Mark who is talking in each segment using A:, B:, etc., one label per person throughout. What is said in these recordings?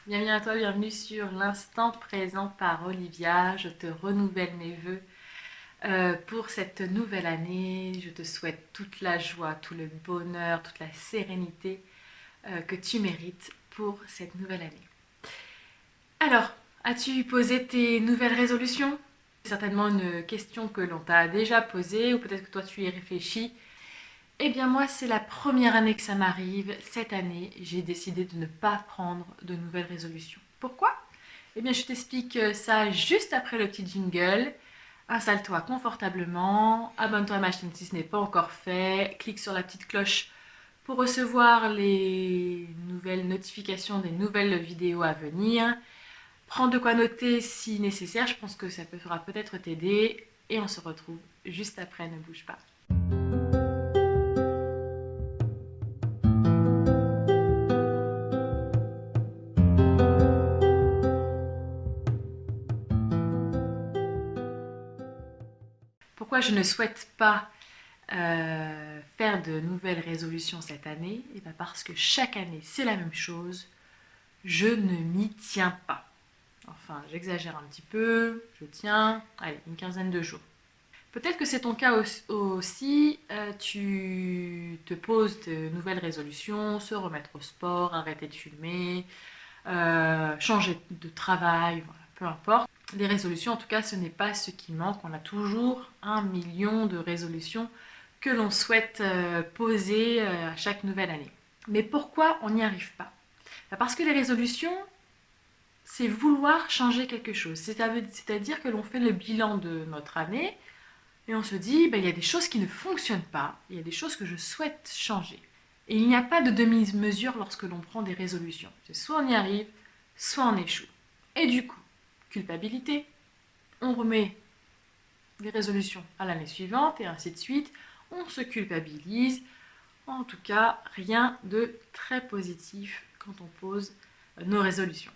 A: Bienvenue à toi, bienvenue sur l'instant présent par Olivia. Je te renouvelle mes vœux pour cette nouvelle année. Je te souhaite toute la joie, tout le bonheur, toute la sérénité que tu mérites pour cette nouvelle année. Alors, as-tu posé tes nouvelles résolutions? C'est certainement une question que l'on t'a déjà posée ou peut-être que toi tu y réfléchis. Eh bien moi, c'est la première année que ça m'arrive. Cette année, j'ai décidé de ne pas prendre de nouvelles résolutions. Pourquoi? Eh bien, je t'explique ça juste après le petit jingle. Installe-toi confortablement, abonne-toi à ma chaîne si ce n'est pas encore fait, clique sur la petite cloche pour recevoir les nouvelles notifications des nouvelles vidéos à venir. Prends de quoi noter si nécessaire, je pense que ça pourra peut-être t'aider et on se retrouve juste après, ne bouge pas. Pourquoi je ne souhaite pas faire de nouvelles résolutions cette année? Et bien parce que chaque année c'est la même chose, je ne m'y tiens pas. Enfin, j'exagère un petit peu, je tiens, allez, une quinzaine de jours. Peut-être que c'est ton cas aussi, tu te poses de nouvelles résolutions, se remettre au sport, arrêter de fumer, changer de travail, voilà, peu importe. Les résolutions, en tout cas, ce n'est pas ce qui manque. On a toujours 1 million de résolutions que l'on souhaite poser à chaque nouvelle année. Mais pourquoi on n'y arrive pas? Parce que les résolutions, c'est vouloir changer quelque chose. C'est-à-dire que l'on fait le bilan de notre année et on se dit, il y a des choses qui ne fonctionnent pas, il y a des choses que je souhaite changer. Et il n'y a pas de demi-mesure lorsque l'on prend des résolutions. C'est soit on y arrive, soit on échoue. Et du coup, culpabilité, on remet les résolutions à l'année suivante et ainsi de suite. On se culpabilise. En tout cas, rien de très positif quand on pose nos résolutions.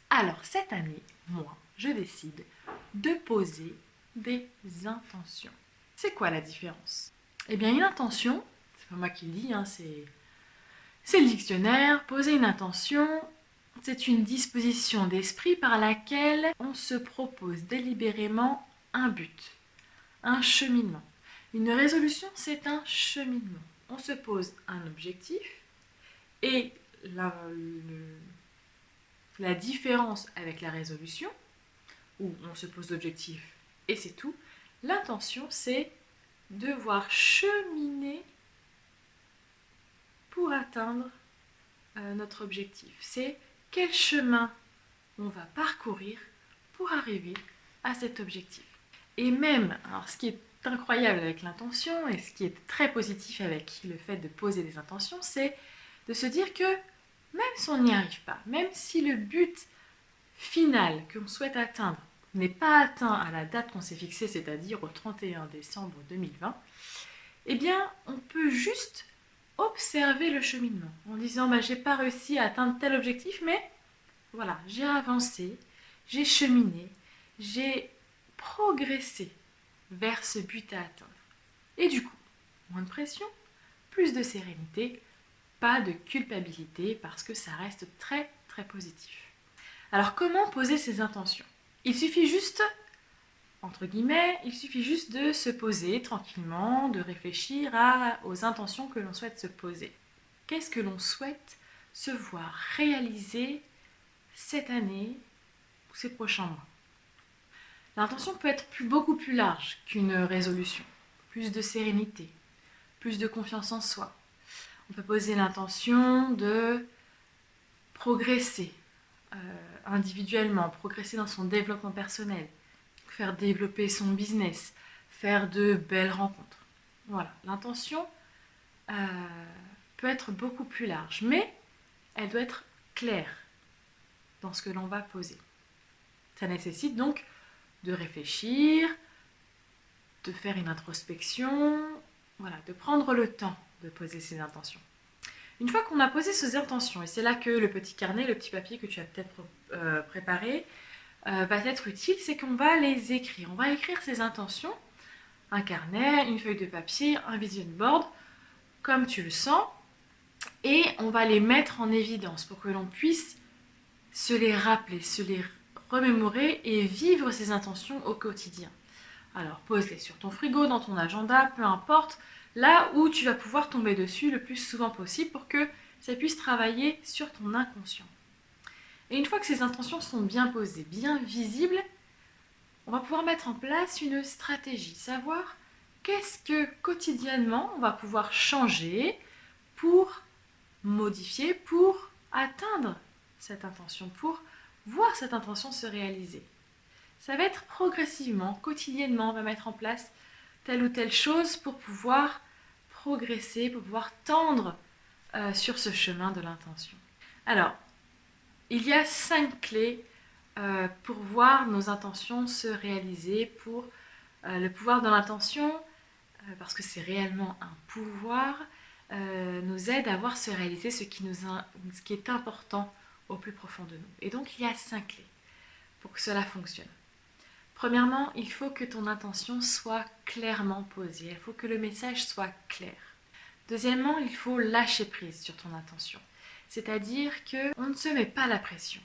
A: Alors cette année, moi, je décide de poser des intentions. C'est quoi la différence? Eh bien, une intention, c'est pas moi qui le dis, hein, c'est le dictionnaire. Poser une intention, c'est une disposition d'esprit par laquelle on se propose délibérément un but, un cheminement. Une résolution, c'est un cheminement. On se pose un objectif et la différence avec la résolution, où on se pose l'objectif et c'est tout, l'intention, c'est devoir cheminer pour atteindre notre objectif. C'est quel chemin on va parcourir pour arriver à cet objectif. Et même, alors ce qui est incroyable avec l'intention et ce qui est très positif avec le fait de poser des intentions, c'est de se dire que même si on n'y arrive pas, même si le but final que l'on souhaite atteindre n'est pas atteint à la date qu'on s'est fixée, c'est-à-dire au 31 décembre 2020, eh bien, on peut juste observer le cheminement en disant j'ai pas réussi à atteindre tel objectif, mais voilà, j'ai avancé, j'ai cheminé, j'ai progressé vers ce but à atteindre. Et du coup, moins de pression, plus de sérénité, pas de culpabilité parce que ça reste très très positif. Alors comment poser ses intentions? Il suffit juste, entre guillemets, il suffit juste de se poser tranquillement, de réfléchir aux intentions que l'on souhaite se poser. Qu'est-ce que l'on souhaite se voir réaliser cette année ou ces prochains mois? L'intention peut être beaucoup plus large qu'une résolution. Plus de sérénité, plus de confiance en soi. On peut poser l'intention de progresser individuellement, progresser dans son développement personnel, faire développer son business, faire de belles rencontres. Voilà, l'intention peut être beaucoup plus large, mais elle doit être claire dans ce que l'on va poser. Ça nécessite donc de réfléchir, de faire une introspection, voilà, de prendre le temps de poser ses intentions. Une fois qu'on a posé ces intentions, et c'est là que le petit carnet, le petit papier que tu as peut-être préparé va être utile, c'est qu'on va les écrire. On va écrire ces intentions, un carnet, une feuille de papier, un vision board, comme tu le sens, et on va les mettre en évidence pour que l'on puisse se les rappeler, se les remémorer et vivre ces intentions au quotidien. Alors pose-les sur ton frigo, dans ton agenda, peu importe, là où tu vas pouvoir tomber dessus le plus souvent possible pour que ça puisse travailler sur ton inconscient. Et une fois que ces intentions sont bien posées, bien visibles, on va pouvoir mettre en place une stratégie, savoir qu'est-ce que quotidiennement on va pouvoir changer pour modifier, pour atteindre cette intention, pour voir cette intention se réaliser. Ça va être progressivement, quotidiennement, on va mettre en place telle ou telle chose pour pouvoir progresser, pour pouvoir tendre sur ce chemin de l'intention. Alors, il y a 5 clés pour voir nos intentions se réaliser, pour le pouvoir de l'intention, parce que c'est réellement un pouvoir, nous aide à voir se réaliser ce qui est important au plus profond de nous. Et donc il y a 5 clés pour que cela fonctionne. Premièrement, il faut que ton intention soit clairement posée, il faut que le message soit clair. Deuxièmement, il faut lâcher prise sur ton intention, c'est-à-dire qu'on ne se met pas la pression.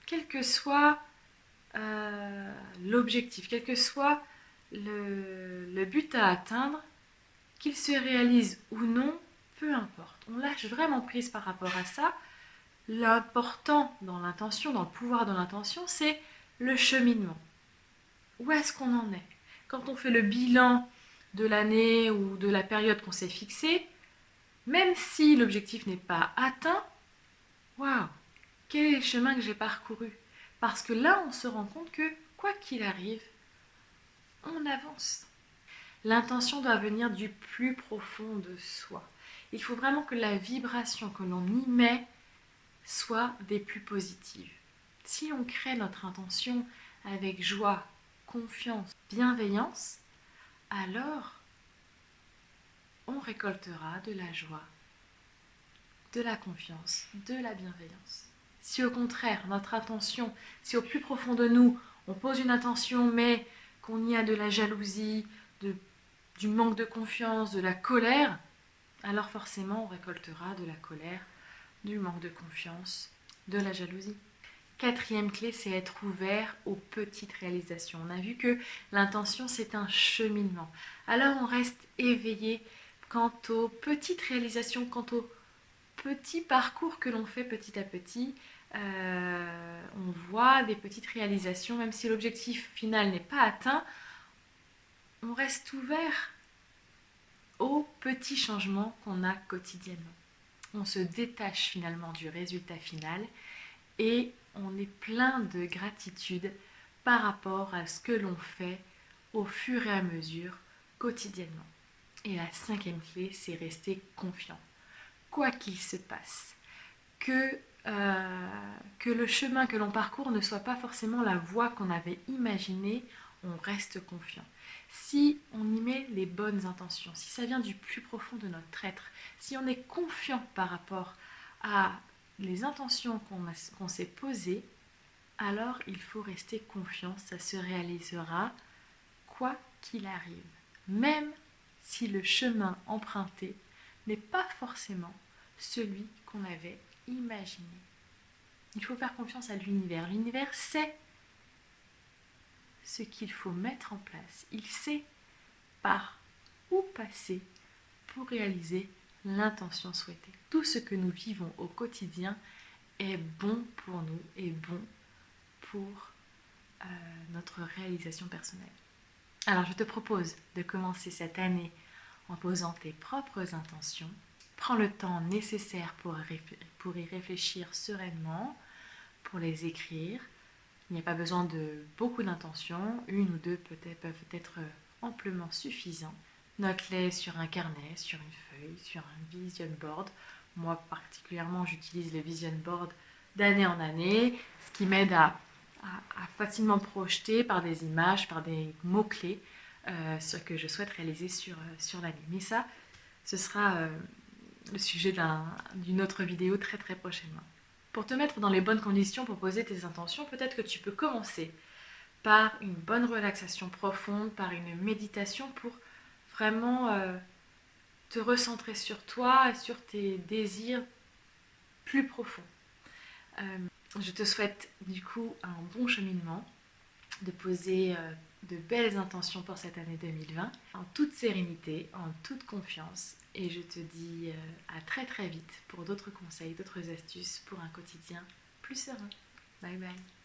A: Quel que soit l'objectif, quel que soit le but à atteindre, qu'il se réalise ou non, peu importe. On lâche vraiment prise par rapport à ça. L'important dans l'intention, dans le pouvoir de l'intention, c'est le cheminement. Où est-ce qu'on en est? Quand on fait le bilan de l'année ou de la période qu'on s'est fixée, même si l'objectif n'est pas atteint, waouh, quel est le chemin que j'ai parcouru? Parce que là, on se rend compte que, quoi qu'il arrive, on avance. L'intention doit venir du plus profond de soi. Il faut vraiment que la vibration que l'on y met soit des plus positives. Si on crée notre intention avec joie, confiance, bienveillance, alors on récoltera de la joie, de la confiance, de la bienveillance. Si au contraire, notre intention, si au plus profond de nous, on pose une intention mais qu'on y a de la jalousie, du manque de confiance, de la colère, alors forcément on récoltera de la colère, du manque de confiance, de la jalousie. Quatrième clé, c'est être ouvert aux petites réalisations. On a vu que l'intention, c'est un cheminement. Alors on reste éveillé quant aux petites réalisations, quant aux petits parcours que l'on fait petit à petit. On voit des petites réalisations, même si l'objectif final n'est pas atteint, on reste ouvert aux petits changements qu'on a quotidiennement. On se détache finalement du résultat final et on est plein de gratitude par rapport à ce que l'on fait au fur et à mesure quotidiennement. Et la cinquième clé, c'est rester confiant. Quoi qu'il se passe, que le chemin que l'on parcourt ne soit pas forcément la voie qu'on avait imaginée, on reste confiant. Si on y met les bonnes intentions, si ça vient du plus profond de notre être, si on est confiant par rapport à les intentions qu'on s'est posées, alors il faut rester confiant, ça se réalisera quoi qu'il arrive. Même si le chemin emprunté n'est pas forcément celui qu'on avait imaginé. Il faut faire confiance à l'univers. L'univers sait ce qu'il faut mettre en place. Il sait par où passer pour réaliser l'intention souhaitée. Tout ce que nous vivons au quotidien est bon pour nous, est bon pour notre réalisation personnelle. Alors je te propose de commencer cette année en posant tes propres intentions. Prends le temps nécessaire pour y réfléchir sereinement, pour les écrire. Il n'y a pas besoin de beaucoup d'intentions, une ou deux peuvent être amplement suffisants. Note-les sur un carnet, sur une feuille, sur un vision board. Moi particulièrement, j'utilise le vision board d'année en année, ce qui m'aide à facilement projeter par des images, par des mots-clés, ce que je souhaite réaliser sur l'année. Mais ça, ce sera le sujet d'une autre vidéo très très prochainement. Pour te mettre dans les bonnes conditions pour poser tes intentions, peut-être que tu peux commencer par une bonne relaxation profonde, par une méditation pour vraiment te recentrer sur toi et sur tes désirs plus profonds. Je te souhaite du coup un bon cheminement, de poser de belles intentions pour cette année 2020, en toute sérénité, en toute confiance. Et je te dis à très très vite pour d'autres conseils, d'autres astuces pour un quotidien plus serein. Bye bye.